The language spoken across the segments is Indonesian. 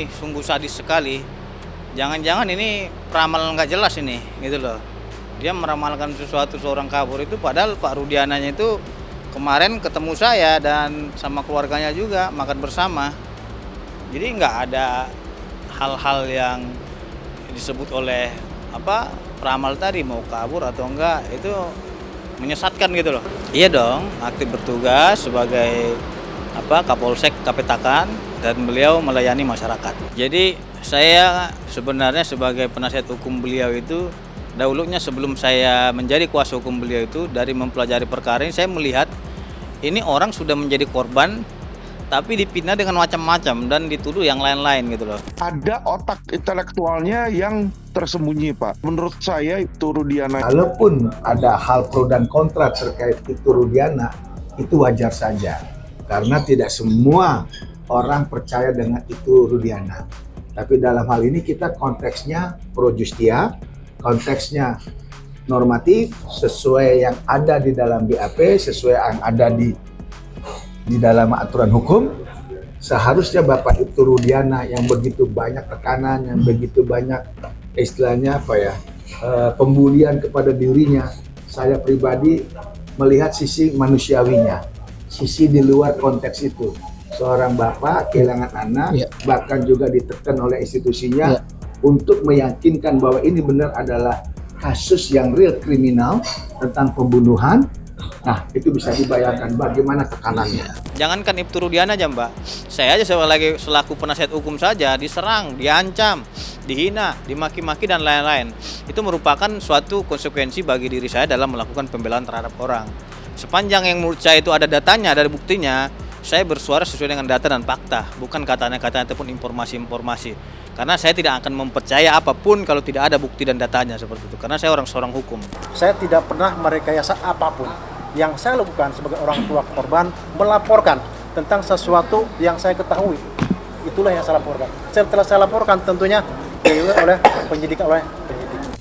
ini sungguh sadis sekali. Jangan-jangan ini peramal nggak jelas ini, gitu loh. Dia meramalkan sesuatu seorang kabur itu, padahal Pak Rudiananya itu kemarin ketemu saya dan sama keluarganya juga makan bersama. Jadi nggak ada hal-hal yang disebut oleh peramal tadi mau kabur atau enggak, itu menyesatkan gitu loh. Iya dong, aktif bertugas sebagai Kapolsek Kapetakan dan beliau melayani masyarakat. Jadi saya sebenarnya sebagai penasihat hukum beliau itu dahulunya sebelum saya menjadi kuasa hukum beliau itu, dari mempelajari perkara ini saya melihat ini orang sudah menjadi korban tapi dipindah dengan macam-macam dan dituduh yang lain-lain gitu loh. Ada otak intelektualnya yang tersembunyi, Pak. Menurut saya itu Rudiana. Kalaupun ada hal pro dan kontra terkait itu Rudiana, itu wajar saja. Karena tidak semua orang percaya dengan itu Rudiana. Tapi dalam hal ini kita konteksnya pro justia, konteksnya normatif, sesuai yang ada di dalam BAP, sesuai yang ada di dalam aturan hukum. Seharusnya Bapak itu Rudiana yang begitu banyak tekanan, yang begitu banyak istilahnya pembulian kepada dirinya. Saya pribadi melihat sisi manusiawinya, sisi di luar konteks itu. Seorang bapak kehilangan anak, bahkan juga ditekan oleh institusinya untuk meyakinkan bahwa ini benar adalah kasus yang real kriminal tentang pembunuhan. Nah, itu bisa dibayangkan bagaimana tekanannya. Jangankan Ibtu Rudiana aja, Mbak. Saya aja selaku penasihat hukum saja diserang, diancam, dihina, dimaki-maki dan lain-lain. Itu merupakan suatu konsekuensi bagi diri saya dalam melakukan pembelaan terhadap orang. Sepanjang yang menurut saya itu ada datanya, ada buktinya, saya bersuara sesuai dengan data dan fakta, bukan katanya-katanya ataupun informasi-informasi. Karena saya tidak akan mempercaya apapun kalau tidak ada bukti dan datanya seperti itu. Karena saya seorang hukum. Saya tidak pernah merekayasa apapun. Yang saya lakukan sebagai orang tua korban, melaporkan tentang sesuatu yang saya ketahui. Itulah yang saya laporkan. Setelah saya laporkan tentunya oleh penyidik.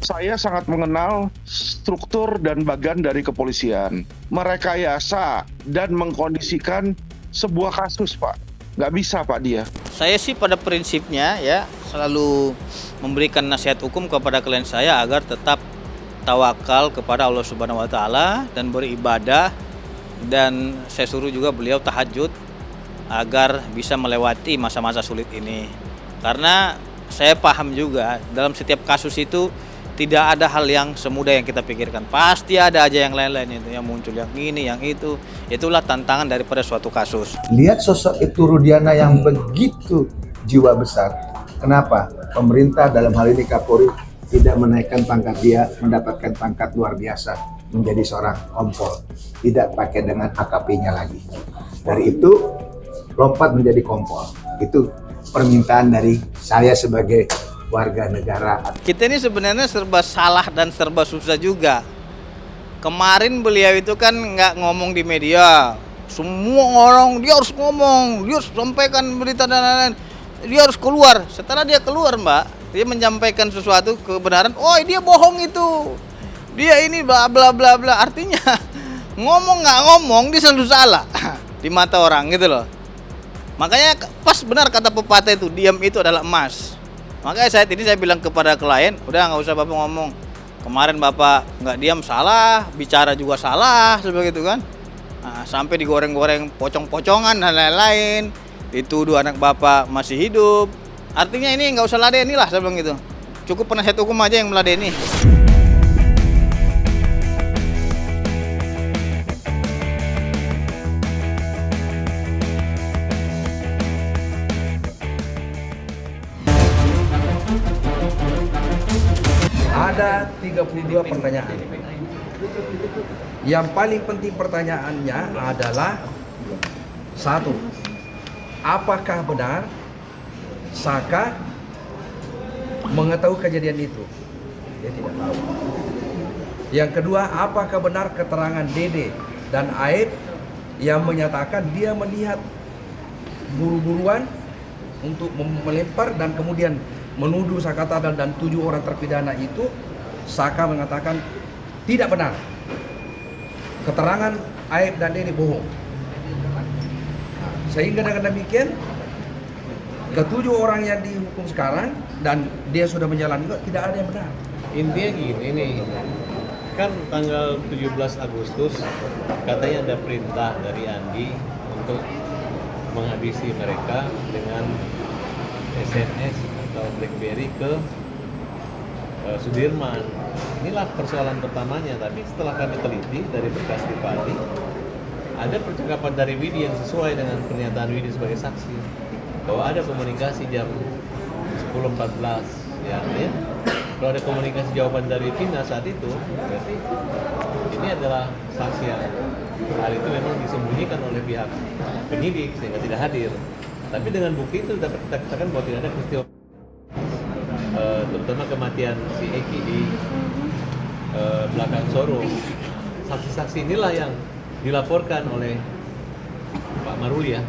Saya sangat mengenal struktur dan bagan dari kepolisian. Merekayasa dan mengkondisikan sebuah kasus, Pak. Nggak bisa, Pak, dia. Saya sih pada prinsipnya ya selalu memberikan nasihat hukum kepada klien saya agar tetap tawakal kepada Allah Subhanahu wa taala dan beribadah, dan saya suruh juga beliau tahajud agar bisa melewati masa-masa sulit ini. Karena saya paham juga dalam setiap kasus itu tidak ada hal yang semudah yang kita pikirkan. Pasti ada aja yang lain-lain itu yang muncul, yang ini, yang itu. Itulah tantangan daripada suatu kasus. Lihat sosok itu Rudiana yang begitu jiwa besar. Kenapa? Pemerintah dalam hal ini Kapolri tidak menaikkan pangkat dia, mendapatkan pangkat luar biasa menjadi seorang kompol, tidak pakai dengan AKP-nya lagi. Dari itu lompat menjadi kompol. Itu permintaan dari saya sebagai warga negara. Kita ini sebenarnya serba salah dan serba susah juga. Kemarin beliau itu kan nggak ngomong di media. Semua orang dia harus ngomong, dia harus sampaikan berita dan lain-lain. Dia harus keluar. Setelah dia keluar, Mbak, dia menyampaikan sesuatu kebenaran. Oh, dia bohong itu. Dia ini bla bla bla bla. Artinya ngomong nggak ngomong dia selalu salah di mata orang gitu loh. Makanya pas benar kata pepatah itu, diam itu adalah emas. Makanya saat ini saya bilang kepada klien, udah nggak usah Bapak ngomong. Kemarin Bapak nggak diam salah, bicara juga salah, seperti itu kan. Nah, sampai digoreng-goreng pocong-pocongan dan lain-lain. Dituduh anak Bapak masih hidup. Artinya ini nggak usah ladeni lah, saya bilang gitu. Cukup penasihat hukum aja yang meladeni. Ada 32 pertanyaan. Yang paling penting pertanyaannya adalah satu, apakah benar Saka mengetahui kejadian itu? Dia tidak tahu. Yang kedua, apakah benar keterangan Dede dan Aib yang menyatakan dia melihat buru-buruan untuk melempar dan kemudian menuduh Saka Tadal dan 7 orang terpidana itu? Saka mengatakan tidak benar. Keterangan Aib dan Dede bohong. Sehingga dengan demikian Ketujuh orang yang dihukum sekarang dan dia sudah menjalani juga tidak ada yang benar. Intinya gini nih, kan tanggal 17 Agustus katanya ada perintah dari Andi untuk menghabisi mereka dengan SMS atau BlackBerry ke Sudirman. Inilah persoalan pertamanya, tapi setelah kami teliti dari berkas pribadi, ada percakapan dari Widi yang sesuai dengan pernyataan Widi sebagai saksi bahwa ada komunikasi jam 10.14 ya, artinya kalau ada komunikasi jawaban dari Vina saat itu, berarti ini adalah saksi yang hal itu memang disembunyikan oleh pihak penyidik sehingga tidak hadir. Tapi dengan bukti itu dapat kita katakan bahwa tidak ada peristiwa terutama kematian si Eki di belakang Soro. Saksi-saksi inilah yang dilaporkan oleh Pak Maruli ya.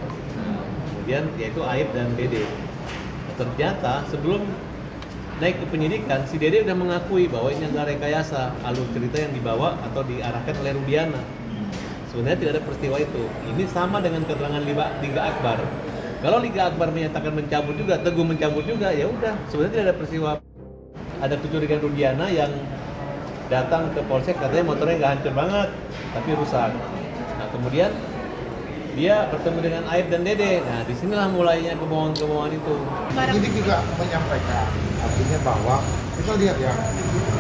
Kemudian yaitu Aib dan Dede. Ternyata sebelum naik ke penyidikan, si Dede sudah mengakui bahwa ini adalah rekayasa alur cerita yang dibawa atau diarahkan oleh Rudiana. Sebenarnya tidak ada peristiwa itu. Ini sama dengan keterangan Liga Akbar. Kalau Liga Akbar menyatakan mencabut juga, Teguh mencabut juga, ya udah. Sebenarnya tidak ada peristiwa. Ada kecurigaan Rudiana yang datang ke polsek katanya motornya nggak hancur banget, tapi rusak. Nah kemudian dia bertemu dengan Aib dan Dede. Nah disinilah mulainya kebohongan-kebohongan itu. Ini juga menyampaikan artinya bahwa kita lihat ya,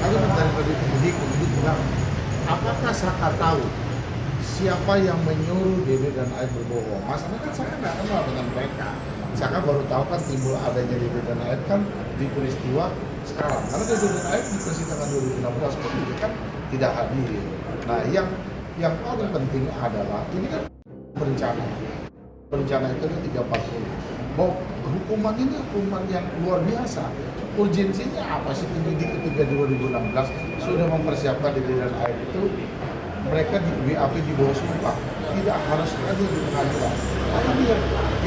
kalau dari penyidik bilang, apakah Saka tahu siapa yang menyuruh Dede dan Aib berbohong? Masalahnya kan Saka nggak kenal dengan mereka. Saka baru tahu kan timbul adanya Dede dan Aib kan di peristiwa sekarang. Karena Dede dan Aib di persidangan 2016 pun juga kan tidak hadir. Nah yang paling penting adalah ini kan berencana. Berencana itu ada 340. Mau hukuman ini hukuman yang luar biasa. Urgensinya apa sih penyidik ketika 2016 sudah mempersiapkan Dede dan Aib itu mereka di BAP di bawah sumpah, tidak harus lagi di pengadilan. Karena dia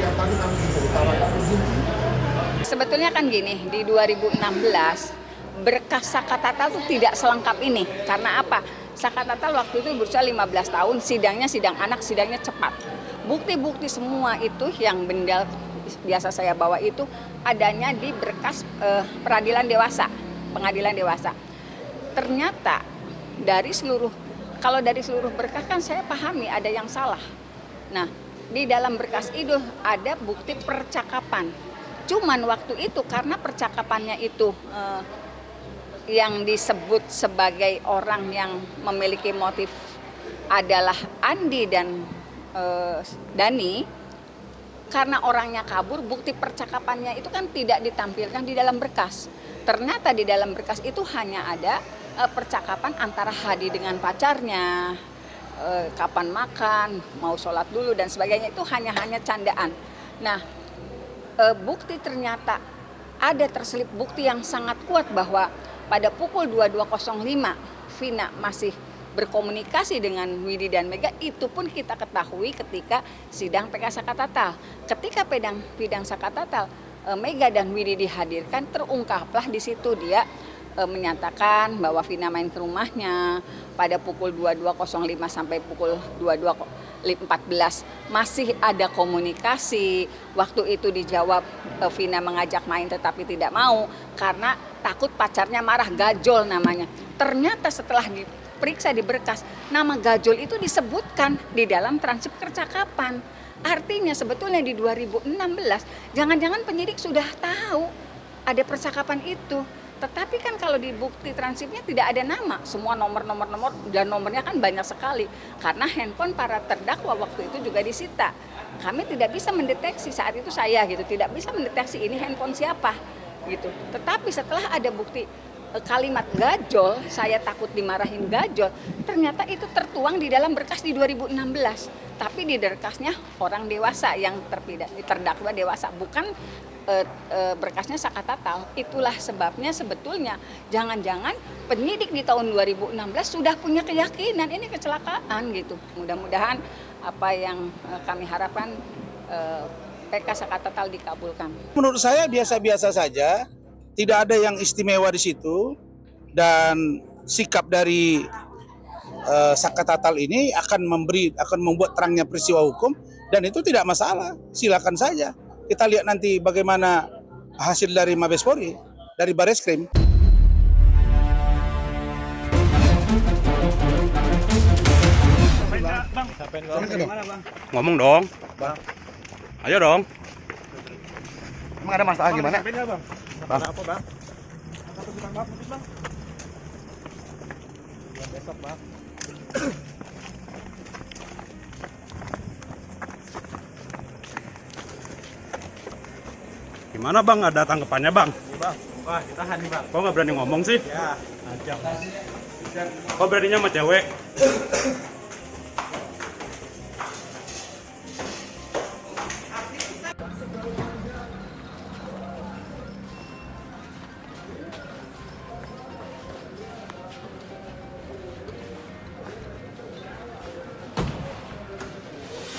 yang tadi kami utarakan urgensinya. Sebetulnya kan gini, di 2016 berkas Saka Tatal itu tidak selengkap ini. Karena apa? Saka Tatal waktu itu berusia 15 tahun, sidangnya sidang anak, sidangnya cepat. Bukti-bukti semua itu yang benda biasa saya bawa itu adanya di berkas peradilan dewasa, pengadilan dewasa. Ternyata kalau dari seluruh berkas kan saya pahami ada yang salah. Nah, di dalam berkas itu ada bukti percakapan. Cuman waktu itu karena percakapannya itu yang disebut sebagai orang yang memiliki motif adalah Andi dan Dani, karena orangnya kabur, bukti percakapannya itu kan tidak ditampilkan di dalam berkas. Ternyata di dalam berkas itu hanya ada percakapan antara Hadi dengan pacarnya, kapan makan, mau sholat dulu dan sebagainya, itu hanya candaan. Nah, bukti ternyata ada terselip bukti yang sangat kuat bahwa pada pukul 22.05 Vina masih berkomunikasi dengan Widi dan Mega. Itu pun kita ketahui ketika sidang PK Saka Tatal. Ketika sidang Saka Tatal, Mega dan Widi dihadirkan, terungkaplah di situ dia menyatakan bahwa Vina main ke rumahnya pada pukul 22.05 sampai pukul 22.14 masih ada komunikasi. Waktu itu dijawab Vina mengajak main tetapi tidak mau karena takut pacarnya marah, Gajol namanya. Ternyata setelah diperiksa di berkas, nama Gajol itu disebutkan di dalam transkrip percakapan. Artinya sebetulnya di 2016 jangan-jangan penyidik sudah tahu ada percakapan itu. Tetapi kan kalau di bukti transkripnya tidak ada nama, semua nomor dan nomornya kan banyak sekali. Karena handphone para terdakwa waktu itu juga disita. Kami tidak bisa mendeteksi saat itu tidak bisa mendeteksi ini handphone siapa gitu. Tetapi setelah ada bukti kalimat Gajol, saya takut dimarahin Gajol, ternyata itu tertuang di dalam berkas di 2016. Tapi di berkasnya orang dewasa yang terdakwa dewasa, bukan berkasnya Saka Tatal. Itulah sebabnya sebetulnya jangan-jangan penyidik di tahun 2016 sudah punya keyakinan ini kecelakaan gitu. Mudah-mudahan apa yang kami harapkan PK Saka Tatal dikabulkan. Menurut saya biasa-biasa saja, tidak ada yang istimewa di situ, dan sikap dari Saka Tatal ini akan membuat terangnya peristiwa hukum, dan itu tidak masalah, silakan saja. kita lihat nanti bagaimana hasil dari Mabes Polri, dari Bareskrim. Ngomong dong. Ayo dong. Emang ada masalah gimana? Bang. Apa, Bang? Besok, Bang. Gimana bang? Ada tanggapannya bang? Bang, wah ditahan nih Bang. Kok nggak berani ngomong sih? Ya, ajak. Kok beraninya sama cewek?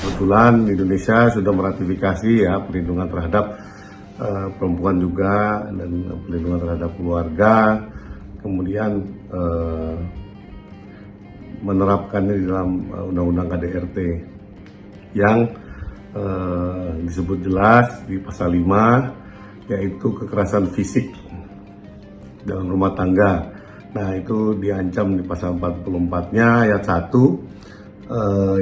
Kebetulan Indonesia sudah meratifikasi ya perlindungan terhadap perempuan juga dan perlindungan terhadap keluarga, kemudian menerapkannya di dalam Undang-Undang KDRT yang disebut jelas di pasal 5 yaitu kekerasan fisik dalam rumah tangga. Nah itu diancam di pasal 44-nya ayat 1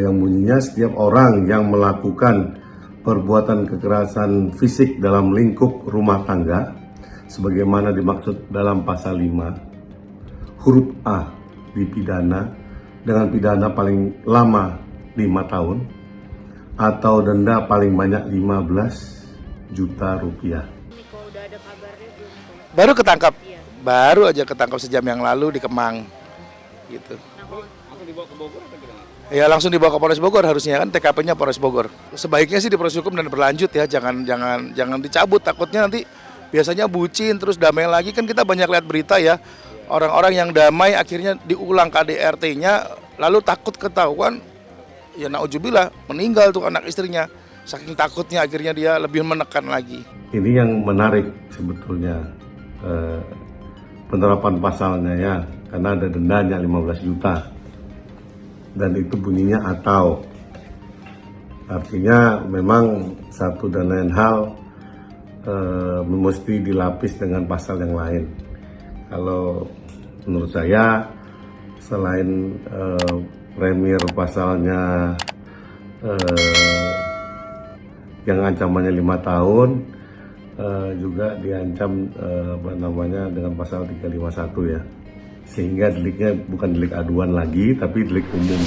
yang bunyinya setiap orang yang melakukan perbuatan kekerasan fisik dalam lingkup rumah tangga sebagaimana dimaksud dalam pasal 5 huruf A dipidana dengan pidana paling lama 5 tahun atau denda paling banyak 15 juta rupiah. Baru ketangkap, baru aja ketangkap sejam yang lalu di Kemang, gitu. Ya langsung dibawa ke Polres Bogor, harusnya kan TKP-nya Polres Bogor. Sebaiknya sih diproses hukum dan berlanjut ya, jangan dicabut, takutnya nanti biasanya bucin terus damai lagi. Kan kita banyak lihat berita ya, orang-orang yang damai akhirnya diulang KDRT-nya lalu takut ketahuan, ya na'udzubillah meninggal tuh anak istrinya. Saking takutnya akhirnya dia lebih menekan lagi. Ini yang menarik sebetulnya penerapan pasalnya ya, karena ada dendanya 15 juta. Dan itu bunyinya atau. Artinya memang satu dan lain hal mesti dilapis dengan pasal yang lain. Kalau menurut saya selain premier pasalnya yang ancamannya 5 tahun juga diancam dengan pasal 351 ya. Sehingga deliknya bukan delik aduan lagi tapi delik umum.